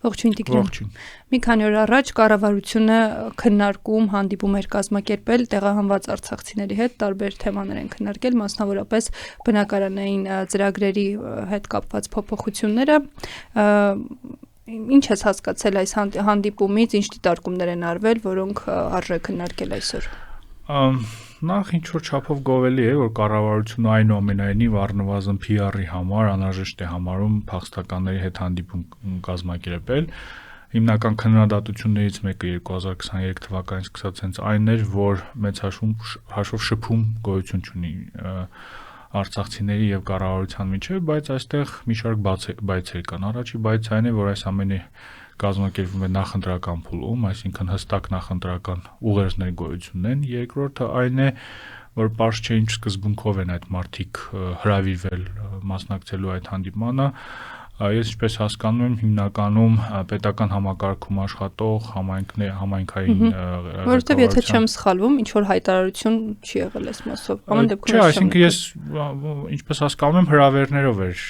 Ողջույն Տիգրան։ Մի քանի օր առաջ կառավարությունը քննարկում հանդիպում էր կազմակերպել տեղահանված արցախցիների հետ, տարբեր թեմաներ են քննարկել, մասնավորապես բնակարանային ծրագրերի հետ կապված փոփոխությունները։ Ինչ ես հասկացել այս հանդիպումից, ինչ դիտարկումներ են արվել, որոնք արժե քննարկել այսօր։ Նախ ինչ-որ չափով գովելի է, որ կառավարությունը այնուամենայնիվ առնվազն PR-ի համար անհրաժեշտ է համարում փախստականների հետ հանդիպում կազմակերպել։ Հիմնական քննադատություններից մեկը 2023 թվականից սկսած հենց այն էր, որ մեծ հաշվով շփում գոյություն չունի արցախցիների եւ կառավարության միջեւ, բայց այստեղ մի շարք բայցեր կան։ Առաջի բայցը այն է, որ այս ամենը կազմակերպվում է նախընտրական փուլում, այսինքն հստակ նախընտրական ուղերձներ գոյություն ունեն։ Երկրորդը այն է, որ պարզ չէ ինչ սկզբունքով են այդ մարդիկ հրավիրվել մասնակցելու այդ հանդիպմանը։ Ես ինչպես հասկանում եմ, հիմնականում պետական համակարգում աշխատող համայնքային որովհետև եթե չեմ սխալվում, ինչ որ հայտարարություն չի եղել այս մասով։ Ամեն դեպքում չէ, այսինքն ես ինչպես հասկանում եմ, հրավերներով էր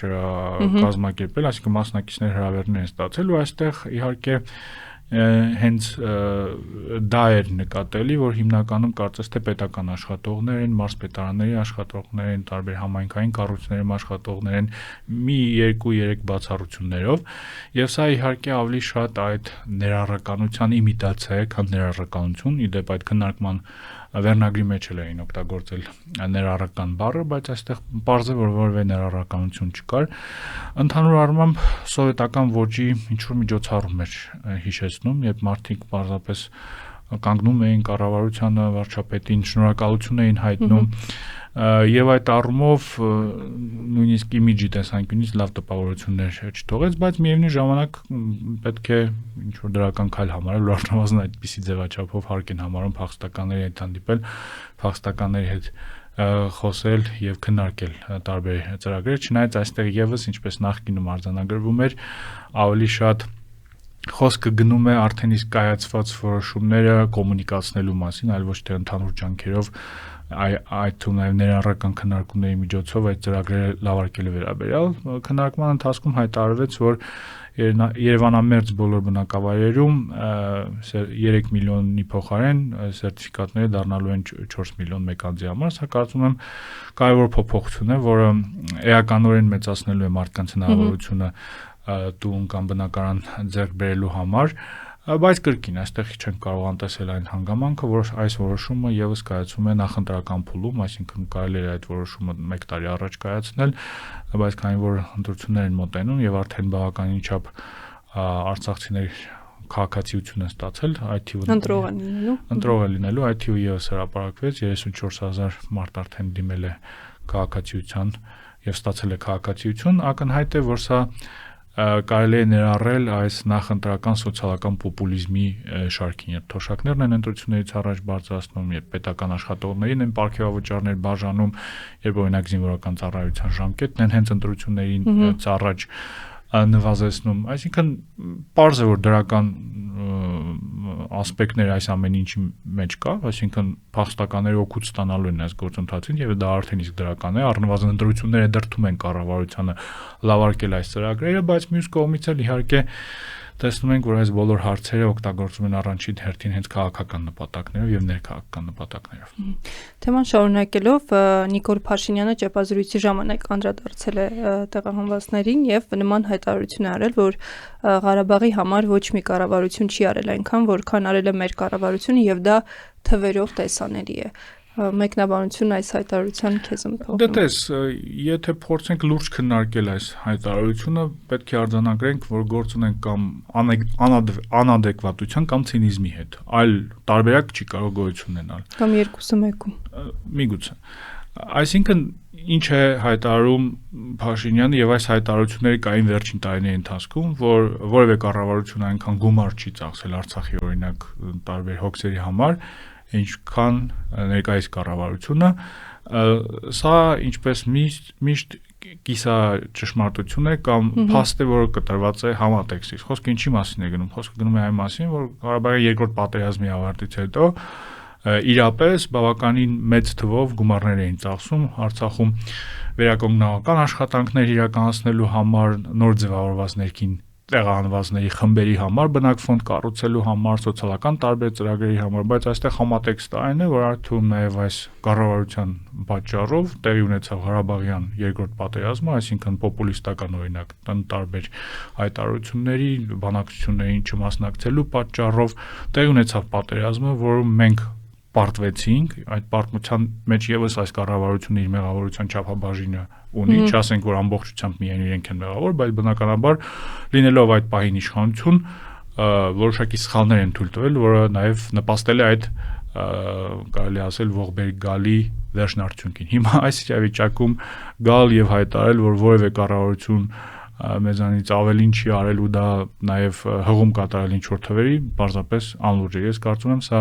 կազմակերպել, այսինքն մասնակիցներ հրավերներ են ստացել ու այստեղ իհարկե հենց դա էր նկատելի, որ հիմնականում կարծես թե պետական աշխատողներ են, մարզպետարանների աշխատողներ են, տարբեր համայնքային կառույցներում աշխատողներ են, մի 2-3 բացառություններով, եւ սա իհարկե ավելի շատ այդ ներառականության իմիտացիա է, քան ներառականություն, իդեպ այդ քննարկման վերնագրի մեջ էին օգտագործել ներառական բառը, բայց այստեղ պարզ է, որ որևէ ներառականություն չկար։ Ընդհանուր առմամբ սովետական ոճի ինչ-որ միջոցառում էր հիշեցնում, երբ մարդիկ պարզապես կանգնում էին կառավարությանը, վարչապետին, շնորհակալություն էին հայտնում, եւ այդ առումով նույնիսկ իմիջի տեսանկյունից լավ տպավորություններ չթողեց, բայց միևնույն ժամանակ պետք է ինչ-որ դրական քայլ համարել, որ առնվազն այդպիսի ձևաչափով հարկ են համարում փախստականների հետ հանդիպել, փախստականների հետ խոսել եւ քննարկել տարբեր ծրագրեր, չնայած այստեղ եւս ինչպես նախկինում արձանագրվում էր, ավելի շատ խոսքը գնում է արդեն իսկ կայացված որոշումները կոմունիկացնելու մասին, այլ ոչ թե ընդհանուր ջանքերով այդ թվում նաև ներառական քննարկումների միջոցով այդ ծրագրերը լավարկելու վերաբերյալ քննարկման ընթացքում հայտարարվեց, որ Երևանամերձ բոլոր բնակավայրերում 3 միլիոնի փոխարեն սերտիֆիկատները դառնալու են 4 միլիոն մեկ անձի համար, սա կարծում եմ կարևոր փոփոխություն է, որը էականորեն մեծացնելու է մարդկանց հնարավորությունը տուն կամ բնակարան ձեռք բերելու համար, բայց կրկին այստեղ չենք կարող անտեսել այն հանգամանքը, որ այս որոշումը եւս կայացում է նախընտրական փուլում, այսինքն կարելի է այդ որոշումը 1 տարի առաջ կայացնել, բայց քանի որ ընտրություններ են մոտենում եւ արդեն բավականին չափ արցախցիներ քաղաքացիություն են ստացել, այդ թիվը ընտրող է լինելու, այդ թիվը եւս հրապարակվեց, 34000 մարդ արդեն դիմել է քաղաքացիության եւ ստացել է քաղաքացիություն, ակնհայտ է, որ սա կարելի է ներառել այս նախընտրական սոցիալական պոպուլիզմի շարքին, երբ թոշակներն են ընտրություններից առաջ բարձրացնում, երբ պետական աշխատողներին են պարգևավճարներ բաժանում, երբ օրինակ զինվորական ծառայության ժամկետն են հենց ընտրություններից առաջ նվազեցնում, այսինքն պարզ է, որ դրական ասպեկտներ այս ամեն ինչի մեջ կա, այսինքն փախստականների օգուտ ստանալու են այս գործընթացին եւ դա արդեն իսկ դրական է, առնվազն ընտրությունները դրդում են կառավարությանը լավարկել այս ծրագրերը, բայց մյուս կողմից էլ իհարկե տեսնում ենք, որ այս բոլոր հարցերը օգտագործվում են առանցին հերթին հենց քաղաքական նպատակներով եւ ներքաղաքական նպատակներով։ Թեման շարունակելով Նիկոլ Փաշինյանը ճեպազրույցի ժամանակ անդրադարձել է տեղահանվածներին եւ նման հայտարարություն է արել, որ Ղարաբաղի համար ոչ մի կառավարություն չի արել այնքան, որքան արել է մեր կառավարությունը եւ դա թվերով տեսանելի է։ Մեկնաբանություն այս հայտարարության քեզ ընթողում։ Դե տես, եթե փորձենք լուրջ քննարկել այս հայտարարությունը, պետք է արձանագրենք, որ գործ ունենք կամ անադեկվատության կամ ցինիզմի հետ, այլ տարբերակ չի կարող գոյություն ունենալ։ Կամ երկուսը մեկում։ Միգուցե։ Այսինքն ինչ է հայտարարում Փաշինյանը եւ այս հայտարարությունները կային վերջին տարիների ընթացքում, որ որևէ կառավարություն այնքան գումար չի ծախսել Արցախի օրինակ տարբեր հոգսերի համար, ինչքան ներկայիս կառավարությունը, սա ինչպես միշտ կիսա ճշմարտություն է կամ փաստ է, որը կտրված է համատեքստից։ Խոսքը ինչի մասին է գնում։ Խոսքը գնում է այն մասին, որ Ղարաբաղի երկրորդ պատերազմի ավարտից հետո իրապես բավականին մեծ թվով գումարներ էին ծախսում Արցախում վերականգնողական աշխատանքներ իրականացնելու համար, նոր ձևավորված ներքին տեղահանվածների խմբերի համար բնակֆոնդ կառուցելու համար, սոցիալական տարբեր ծրագրերի համար, բայց այստեղ համատեքստը այն է, որ արդյոք նաև այս կառավարության պատճառով տեղի ունեցավ Ղարաբաղյան երկրորդ պատերազմը, այսինքն պոպուլիստական օրինակ տարբեր հայտարարությունների, բանակցություններին չմասնակցելու պատճառով տեղի ունեցավ պատերազմը, որում մենք պարտվեցինք, այդ պարտության մեջ եւս այս կառավարությունը իր մեղավորության չափաբաժինը ունի, չասենք որ ամբողջությամբ միայն իրենք են մեղավոր, բայց բնականաբար լինելով այդ պահին իշխանություն, որոշակի սխալներ են թույլ տվել, որը նաեւ նպաստել է այդ կարելի ասել ողբերգալի վերջնարդյունքին։ Հիմա այս իրավիճակում գալ եւ հայտարարել, որ որևէ կառավարություն մեզանից ավելին չի արել ու դա նաեւ հղում կատարել ինչ որ թվերի, պարզապես անլուրջ է։ Ես կարծում եմ սա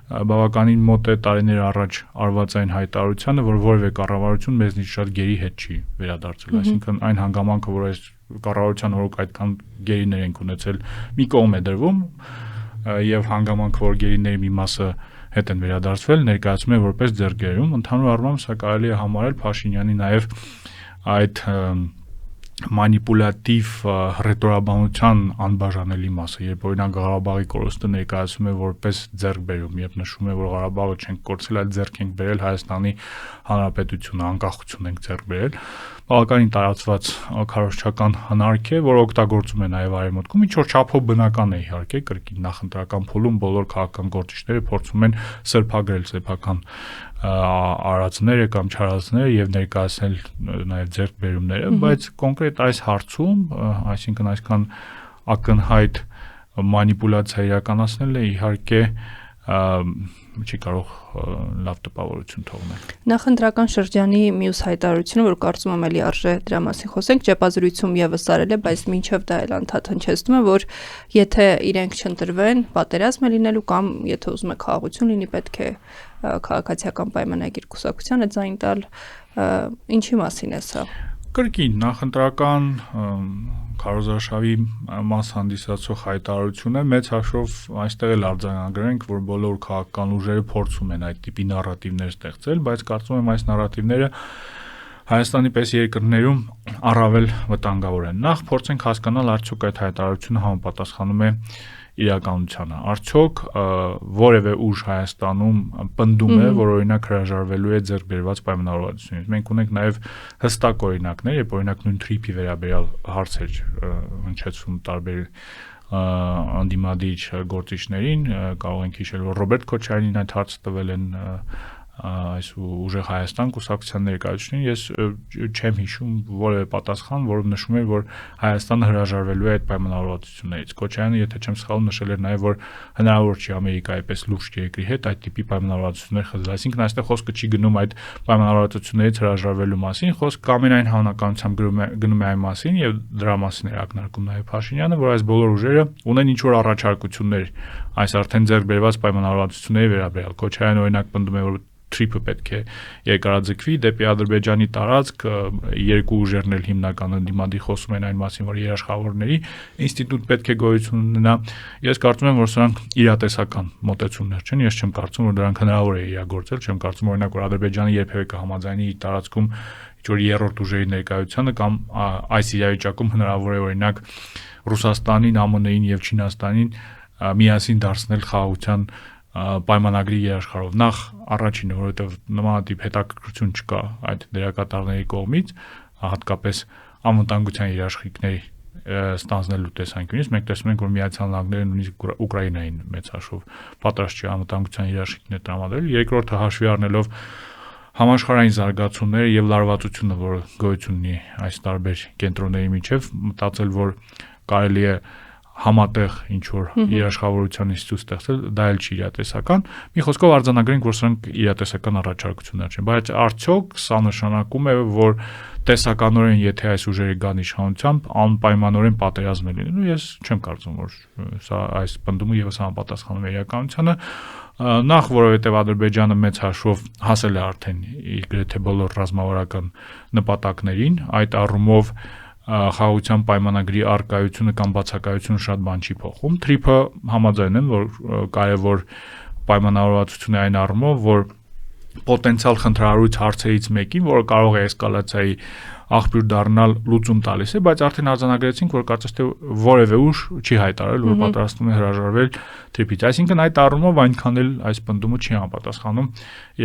բավականին մոտ է տարիներ առաջ արված այն հայտարարությանը, որ որևէ կառավարություն մեզնից շատ գերի հետ չի վերադարձել, այսինքն այն հանգամանքը, որ այս կառավարության օրոք այդքան գերիներ են ունեցել, մի կողմ է դրվում եւ հանգամանքը, որ գերիների մի մասը հետ են վերադարձվել, ներկայացում է որպես ձեռքբերում, ընդհանուր առմամբ սա կարելի է համարել Փաշինյանի նաեւ այդ մանիպուլատիվ ռետորաբանության անբաժանելի մասը, երբ օրինակ Ղարաբաղի կորուստը ներկայացում է որպես ձեռքբերում, երբ նշում է, որ Ղարաբաղը չենք կորցրել, այլ ձեռք ենք բերել Հայաստանի Հանրապետությունը, անկախություն ենք ձեռք բերել, բավականին տարածված քարոզչական հնարք է, որ օգտագործում է նաև Արևմուտքում, ինչ որ չափով բնական է իհարկե, կրկին նախընտրական փուլում բոլոր քաղաքական գործիչները փորձում են սրբագրել սեփական արածները կամ չարածները եւ ներկայացնել նաեւ ձեռքբերումները, բայց կոնկրետ այս հարցում, այսինքն այսքան ակնհայտ մանիպուլյացիա իրականացնելը իհարկե չի կարող լավ տպավորություն թողնել։ Նախընտրական շրջանի մյուս հայտարարությունը, որ կարծում եմ էլի արժե դրա մասին խոսենք, ճեպազրույցում եւս արել է, բայց մինչեւ դա էլ անդադ հնչեցնում է, որ եթե իրենք չընտրվեն, պատերազմ է լինելու կամ եթե ուզում է խաղաղություն լինի, պետք է քաղաքացիական պայմանագիր կուսակցությանը ձայն տալ, ինչի մասին է սա։ Կրկին նախընտրական քարոզարշավի մաս հանդիսացող հայտարարությունը մեծ հաշվով այստեղ էլ արձանագրենք, որ բոլոր քաղաքական ուժերը փորձում են այդ տիպի նարատիվներ ստեղծել, բայց կարծում եմ այս նարատիվները Հայաստանի պես երկրներում առավել վտանգավոր են։ Նախ փորձենք հասկանալ արդյոք այդ հայտարարությունը համապատասխանում է իրականությանը։ Արդյոք որևէ ուժ Հայաստանում պնդում է, որ օրինակ հրաժարվելու է ձեռքբերված պայմանավորվածությունից։ Մենք ունենք նաև հստակ օրինակներ, երբ օրինակ նույն թրիփի վերաբերյալ հարցեր հնչեցվում տարբեր անդիմադիր գործիչներին, կարող ենք հիշել, որ Ռոբերտ Քոչարյանին այդ հարցը տվել են այս ուժեղ Հայաստան կուսակցության ներկայացուցիչներին, ես չեմ հիշում որևէ պատասխան, որով նշում էր, որ Հայաստանը հրաժարվելու է այդ պայմանավորվածություններից։ Քոչարյանը, եթե չեմ սխալվում, նշել էր նաև, որ հնարավոր չի Ամերիկայի պես լուրջ երկրի հետ այդ տիպի պայմանավորվածություններ խզել, այսինքն այստեղ խոսքը չի գնում այդ պայմանավորվածություններից հրաժարվելու մասին, խոսքը ամենայն հավանականությամբ գնում է այն մասին, եւ դրա մասին էր ակնարկում նաև Փաշինյանը, որ այս բոլոր ուժերը ունեն ինչ-որ առաջարկություններ այս արդեն ձեռքբերված պայմանավորվածությունների վերաբերյալ։ Քոչարյանը օրինակ պնդում է, որ թրիփը պետք է երկարաձգվի դեպի Ադրբեջանի տարածք, երկու ուժերն էլ հիմնականում դիմադի խոսում են այն մասին, որ երաշխավորների ինստիտուտ պետք է գոյություն ունենա։ Ես կարծում եմ, որ սրանք իրատեսական մոտեցումներ չեն, ես չեմ կարծում, որ դրանք հնարավոր է իրագործել, չեմ կարծում օրինակ, որ Ադրբեջանը երբևէ կհամաձայնի իր տարածքում ինչ-որ երրորդ ուժերի ներկայությանը կամ այս իրավիճակում հնարավոր է օրինակ Ռուսաստանին, ԱՄՆ-ին եւ Չինաստանին միասին դարձնել խաղաղության պայմանագրի երաշխարով։ Նախ առաջինը, որովհետև նմանատիպ հետաքրքրություն չկա այդ դերակատարների կողմից, հատկապես անվտանգության երաշխիքների ստանձնելու տեսանկյունից, մենք տեսնում ենք, որ Միացյալ Նահանգները նույնիսկ Ուկրաինային մեծ հաշվով պատրաստ չի անվտանգության երաշխիքներ տրամադրել։ Երկրորդը հաշվի առնելով համաշխարհային զարգացումները եւ լարվածությունը, որը գոյություն ունի այս տարբեր կենտրոնների միջև, մտածել, որ կարելի է համատեղ ինչ որ երաշխավորության ինստիտուտ ստեղծել, դա էլ չի իրատեսական։ Մի խոսքով արձանագրենք, որ սրանք իրատեսական առաջարկություններ չեն, բայց արդյոք սա նշանակում է, որ տեսականորեն եթե այս ուժերը գան իշխանությամբ, անպայմանորեն պատերազմ է լինելու։ Ես չեմ կարծում, որ սա այս պնդումը եւս համապատասխանում է իրականությանը։ Նախ որովհետև Ադրբեջանը մեծ հաշվով հասել է արդեն իր գրեթե բոլոր ռազմավարական նպատակներին, այդ առումով խաղաղության պայմանագրի արկայությունը կամ բացակայությունը շատ բան չի փոխում։ Թրիփը համաձայն եմ, որ կարևոր պայմանավորվածություն է այն առումով, որ պոտենցիալ խնդրահարույց հարցերից մեկին, որը կարող է էսկալացիայի աղբյուր դառնալ լուծում տալիս է, բայց արդեն արձանագրեցինք, որ կարծես թե որևէ ուժ չի հայտարարել, որ պատրաստվում է հրաժարվել թրիփից։ Այսինքն այդ առումով այնքան էլ այս պնդումը չի համապատասխանում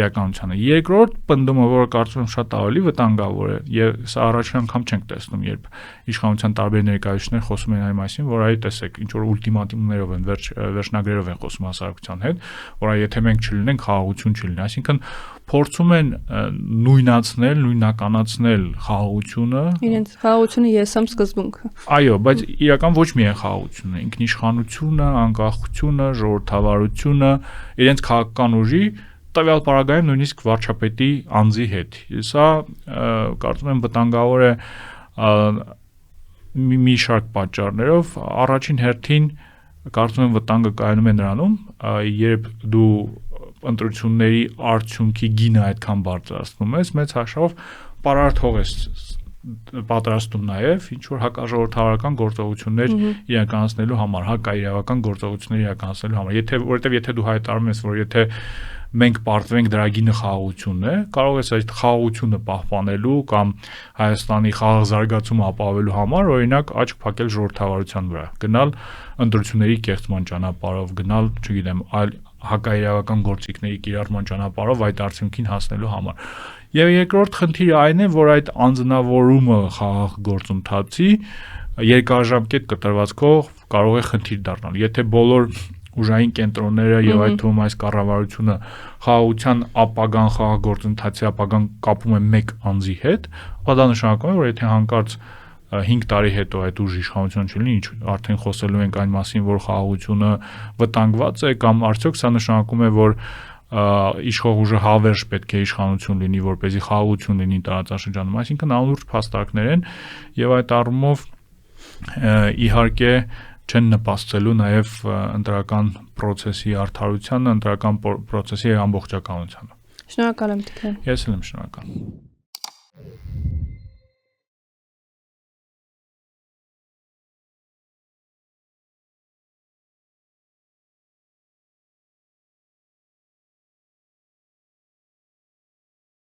իրականությանը։ Երկրորդ պնդումը, որը կարծում եմ շատ ավելի վտանգավոր է, եւ սա առաջին անգամ չենք տեսնում, երբ իշխանության տարբեր ներկայացուցիչներ խոսում են այն մասին, որ այ տեսեք, ինչ որ ուլտիմատումներով են վերջնագրերով են խոսում հասարակության հետ, որ եթե մենք չլինենք, խաղաղություն չլինի, այսինքն փորձում են նույնացնել, նույնականացնել խաղաղությունը։ Իրենց խաղաղությունը եսամ սկզբունքը։ Այո, բայց իրական ոչ միայն խաղաղությունը, ինքնիշխանությունը, անկախությունը, ժողովրդավարությունը, իրենց քաղաքական ուժի տվյալ պարագայում նույնիսկ վարչապետի անձի հետ։ Սա կարծում եմ վտանգավոր է մի շարք պատճառներով, առաջին հերթին կարծում եմ վտանգը կայանում է նրանում, երբ դու ընտրությունների արդյունքի գինը այդքան բարձրացնում ես, մեծ հաշվով պարարտ հող ես պատրաստում նաև ինչ որ հակաժողովրդավարական գործողություններ իրականացնելու համար, հակաիրավական գործողություններ իրականացնելու համար։ Որովհետև եթե դու հայտարարում ես, որ եթե մենք պարտվենք դրա գինը խաղաղությունն է, կարող ես այդ խաղաղությունը պահպանելու կամ Հայաստանի խաղաղ զարգացումը ապահովելու համար օրինակ աչք փակել ժողովրդավարության վրա, գնալ ընտրությունների կեղծման ճանապարհով, գնալ, չգիտեմ, այլ հակաիրավական գործիքների կիրառման ճանապարհով այդ արդյունքին հասնելու համար։ Եվ երկրորդ խնդիրը այն է, որ այդ անձնավորումը խաղաղ գործընթացի երկարաժամկետ կտրվածքով կարող է խնդիր դառնալ։ Եթե բոլոր ուժային կենտրոնները եւ այդ թվում այս կառավարությունը խաղաղության ապագան, խաղաղ գործընթացի ապագան կապում են մեկ անձի հետ, ապա դա նշանակում է, որ եթե հանկարծ 5 տարի հետո այդ ուժ իշխանություն չլինի, ինչ արդեն խոսելու ենք այն մասին, որ խաղաղությունը վտանգված է, կամ արդյոք սա նշանակում է, որ իշխող ուժը հավերժ պետք է իշխանություն լինի, որպեսզի խաղաղություն լինի տարածաշրջանում, այսինքն անլուրջ փաստարկներ են եւ այդ առումով իհարկե չեն նպաստելու նաեւ ընտրական process-ի արդարությանը, ընտրական process-ի ամբողջականությանը։ Շնորհակալ եմ Տիգրան։ Ես էլ եմ շնորհակալ։